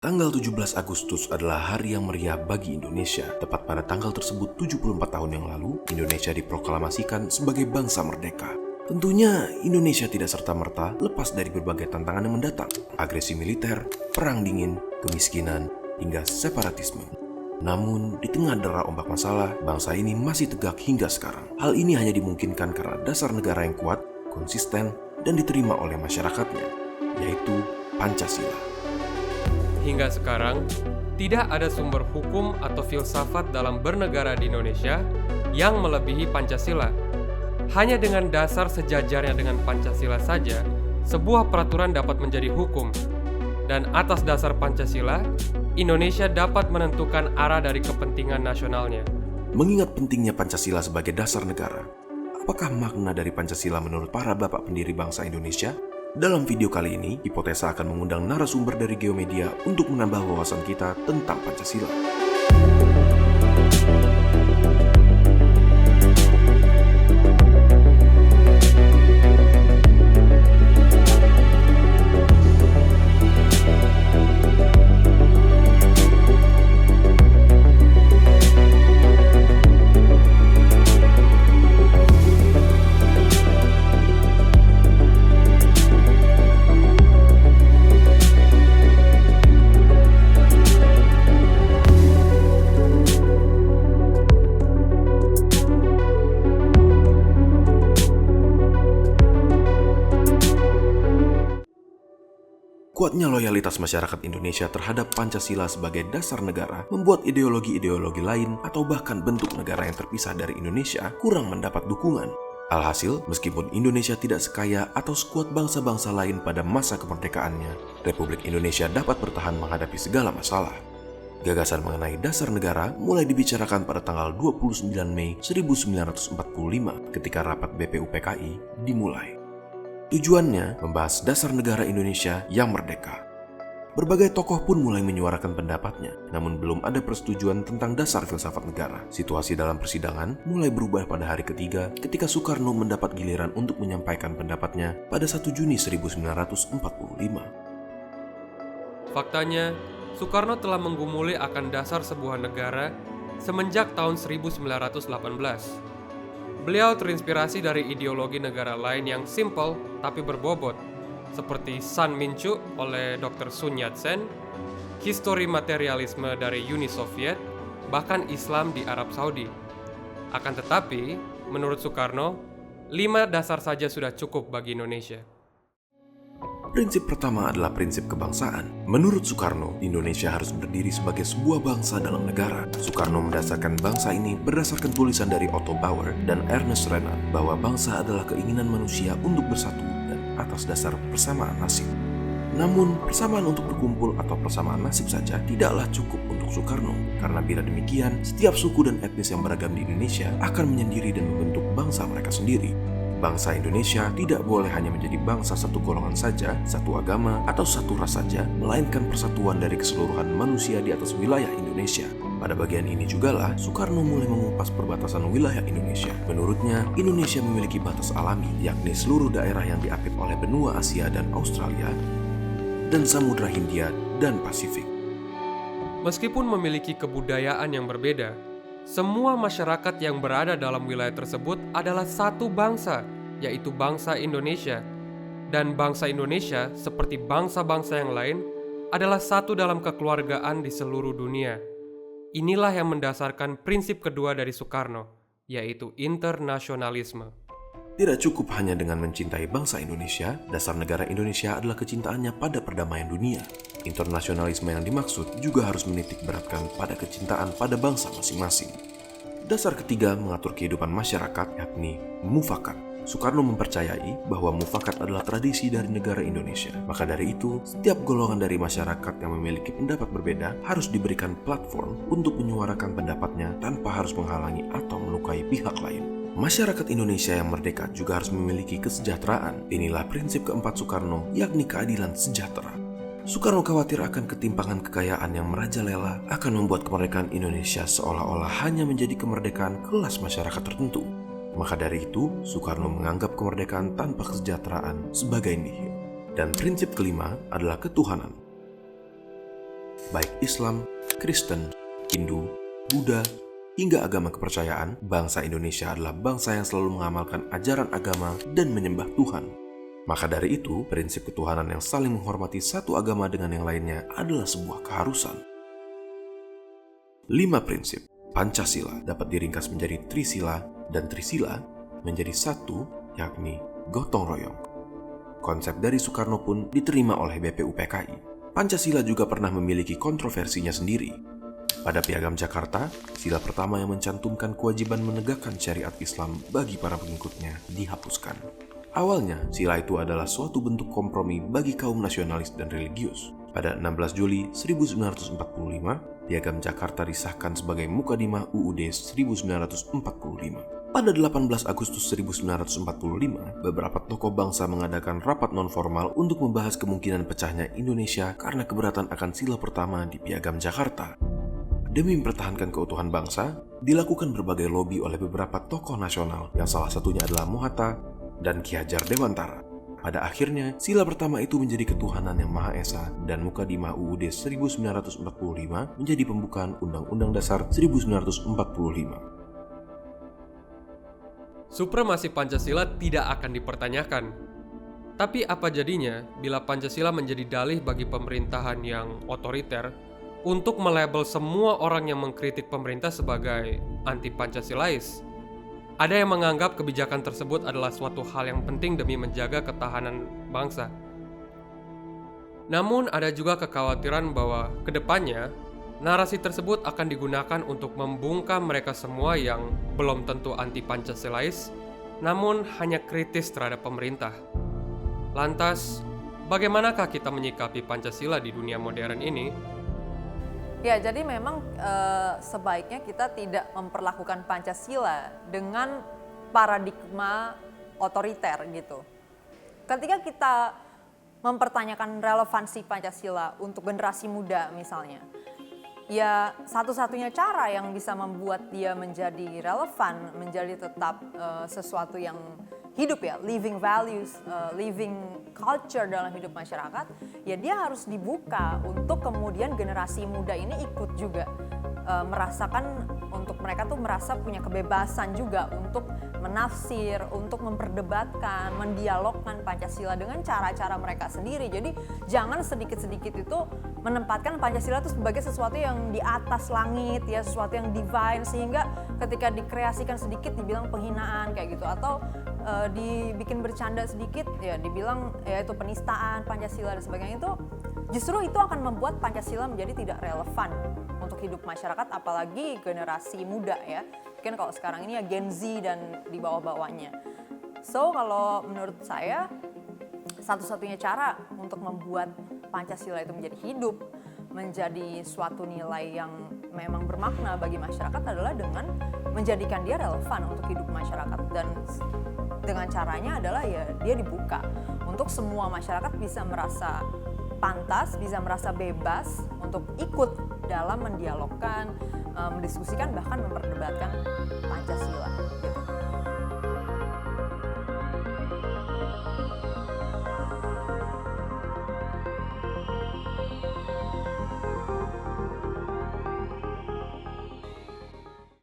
Tanggal 17 Agustus adalah hari yang meriah bagi Indonesia. Tepat pada tanggal tersebut 74 tahun yang lalu, Indonesia diproklamasikan sebagai bangsa merdeka. Tentunya Indonesia tidak serta-merta lepas dari berbagai tantangan yang mendatang. Agresi militer, perang dingin, kemiskinan, hingga separatisme. Namun, di tengah dera ombak masalah, bangsa ini masih tegak hingga sekarang. Hal ini hanya dimungkinkan karena dasar negara yang kuat, konsisten, dan diterima oleh masyarakatnya, yaitu Pancasila. Hingga sekarang, tidak ada sumber hukum atau filsafat dalam bernegara di Indonesia yang melebihi Pancasila. Hanya dengan dasar sejajarnya dengan Pancasila saja, sebuah peraturan dapat menjadi hukum. Dan atas dasar Pancasila, Indonesia dapat menentukan arah dari kepentingan nasionalnya. Mengingat pentingnya Pancasila sebagai dasar negara, apakah makna dari Pancasila menurut para bapak pendiri bangsa Indonesia? Dalam video kali ini, Hipotesa akan mengundang narasumber dari Geomedia untuk menambah wawasan kita tentang Pancasila. Kuatnya loyalitas masyarakat Indonesia terhadap Pancasila sebagai dasar negara membuat ideologi-ideologi lain atau bahkan bentuk negara yang terpisah dari Indonesia kurang mendapat dukungan. Alhasil, meskipun Indonesia tidak sekaya atau sekuat bangsa-bangsa lain pada masa kemerdekaannya, Republik Indonesia dapat bertahan menghadapi segala masalah. Gagasan mengenai dasar negara mulai dibicarakan pada tanggal 29 Mei 1945 ketika rapat BPUPKI dimulai. Tujuannya membahas dasar negara Indonesia yang merdeka. Berbagai tokoh pun mulai menyuarakan pendapatnya, namun belum ada persetujuan tentang dasar filsafat negara. Situasi dalam persidangan mulai berubah pada hari ketiga ketika Soekarno mendapat giliran untuk menyampaikan pendapatnya pada 1 Juni 1945. Faktanya, Soekarno telah menggumuli akan dasar sebuah negara semenjak tahun 1918. Beliau terinspirasi dari ideologi negara lain yang simpel tapi berbobot, seperti San Minchu oleh Dr. Sun Yat-sen, histori materialisme dari Uni Soviet, bahkan Islam di Arab Saudi. Akan tetapi, menurut Soekarno, 5 dasar saja sudah cukup bagi Indonesia. Prinsip pertama adalah prinsip kebangsaan. Menurut Soekarno, Indonesia harus berdiri sebagai sebuah bangsa dalam negara. Soekarno mendasarkan bangsa ini berdasarkan tulisan dari Otto Bauer dan Ernest Renan bahwa bangsa adalah keinginan manusia untuk bersatu dan atas dasar persamaan nasib. Namun, persamaan untuk berkumpul atau persamaan nasib saja tidaklah cukup untuk Soekarno, karena bila demikian, setiap suku dan etnis yang beragam di Indonesia akan menyendiri dan membentuk bangsa mereka sendiri. Bangsa Indonesia tidak boleh hanya menjadi bangsa satu golongan saja, satu agama, atau satu ras saja, melainkan persatuan dari keseluruhan manusia di atas wilayah Indonesia. Pada bagian ini jugalah Soekarno mulai mengupas perbatasan wilayah Indonesia. Menurutnya, Indonesia memiliki batas alami, yakni seluruh daerah yang diapit oleh benua Asia dan Australia, dan Samudra Hindia dan Pasifik. Meskipun memiliki kebudayaan yang berbeda, semua masyarakat yang berada dalam wilayah tersebut adalah satu bangsa, yaitu bangsa Indonesia. Dan bangsa Indonesia, seperti bangsa-bangsa yang lain, adalah satu dalam kekeluargaan di seluruh dunia. Inilah yang mendasarkan prinsip kedua dari Soekarno, yaitu internasionalisme. Tidak cukup hanya dengan mencintai bangsa Indonesia, dasar negara Indonesia adalah kecintaannya pada perdamaian dunia. Internasionalisme yang dimaksud juga harus menitik beratkan pada kecintaan pada bangsa masing-masing. Dasar ketiga mengatur kehidupan masyarakat, yakni mufakat. Soekarno mempercayai bahwa mufakat adalah tradisi dari negara Indonesia. Maka dari itu, setiap golongan dari masyarakat yang memiliki pendapat berbeda harus diberikan platform untuk menyuarakan pendapatnya tanpa harus menghalangi atau melukai pihak lain. Masyarakat Indonesia yang merdeka juga harus memiliki kesejahteraan. Inilah prinsip keempat Soekarno, yakni keadilan sejahtera. Soekarno khawatir akan ketimpangan kekayaan yang merajalela akan membuat kemerdekaan Indonesia seolah-olah hanya menjadi kemerdekaan kelas masyarakat tertentu. Maka dari itu, Soekarno menganggap kemerdekaan tanpa kesejahteraan sebagai nihil. Dan prinsip kelima adalah ketuhanan. baik Islam, Kristen, Hindu, Buddha, hingga agama kepercayaan, bangsa Indonesia adalah bangsa yang selalu mengamalkan ajaran agama dan menyembah Tuhan. Maka dari itu, prinsip ketuhanan yang saling menghormati satu agama dengan yang lainnya adalah sebuah keharusan. 5 prinsip Pancasila dapat diringkas menjadi Trisila, dan Trisila menjadi satu, yakni gotong royong. Konsep dari Soekarno pun diterima oleh BPUPKI. Pancasila juga pernah memiliki kontroversinya sendiri. Pada Piagam Jakarta, sila pertama yang mencantumkan kewajiban menegakkan syariat Islam bagi para pengikutnya dihapuskan. Awalnya, sila itu adalah suatu bentuk kompromi bagi kaum nasionalis dan religius. Pada 16 Juli 1945, Piagam Jakarta disahkan sebagai Mukadimah UUD 1945. Pada 18 Agustus 1945, beberapa tokoh bangsa mengadakan rapat non-formal untuk membahas kemungkinan pecahnya Indonesia karena keberatan akan sila pertama di Piagam Jakarta. Demi mempertahankan keutuhan bangsa, dilakukan berbagai lobi oleh beberapa tokoh nasional, yang salah satunya adalah Mohatta dan Ki Hajar Dewantara. Pada akhirnya, sila pertama itu menjadi ketuhanan yang Maha Esa dan Mukadimah UUD 1945 menjadi pembukaan Undang-Undang Dasar 1945. Supremasi Pancasila tidak akan dipertanyakan. Tapi apa jadinya bila Pancasila menjadi dalih bagi pemerintahan yang otoriter untuk melabel semua orang yang mengkritik pemerintah sebagai anti-Pancasilais? Ada yang menganggap kebijakan tersebut adalah suatu hal yang penting demi menjaga ketahanan bangsa. Namun ada juga kekhawatiran bahwa kedepannya narasi tersebut akan digunakan untuk membungkam mereka semua yang belum tentu anti-Pancasilais, namun hanya kritis terhadap pemerintah. Lantas, bagaimanakah kita menyikapi Pancasila di dunia modern ini? Ya, jadi memang sebaiknya kita tidak memperlakukan Pancasila dengan paradigma otoriter gitu. Ketika kita mempertanyakan relevansi Pancasila untuk generasi muda misalnya, ya satu-satunya cara yang bisa membuat dia menjadi relevan, menjadi tetap sesuatu yang hidup ya, living values, living culture dalam hidup masyarakat, ya dia harus dibuka untuk kemudian generasi muda ini ikut juga merasakan, untuk mereka tuh merasa punya kebebasan juga untuk menafsir, untuk memperdebatkan, mendialogkan Pancasila dengan cara-cara mereka sendiri. Jadi jangan sedikit-sedikit itu menempatkan Pancasila itu sebagai sesuatu yang di atas langit ya, sesuatu yang divine, sehingga ketika dikreasikan sedikit dibilang penghinaan kayak gitu, atau dibikin bercanda sedikit ya dibilang ya itu penistaan Pancasila dan sebagainya. Itu justru itu akan membuat Pancasila menjadi tidak relevan untuk hidup masyarakat, apalagi generasi muda ya. Mungkin kalau sekarang ini ya Gen Z dan di bawah-bawahnya. So kalau menurut saya satu-satunya cara untuk membuat Pancasila itu menjadi hidup, menjadi suatu nilai yang memang bermakna bagi masyarakat adalah dengan menjadikan dia relevan untuk hidup masyarakat, dan dengan caranya adalah ya dia dibuka untuk semua masyarakat bisa merasa pantas, bisa merasa bebas untuk ikut dalam mendialogkan, mendiskusikan, bahkan memperdebatkan Pancasila gitu.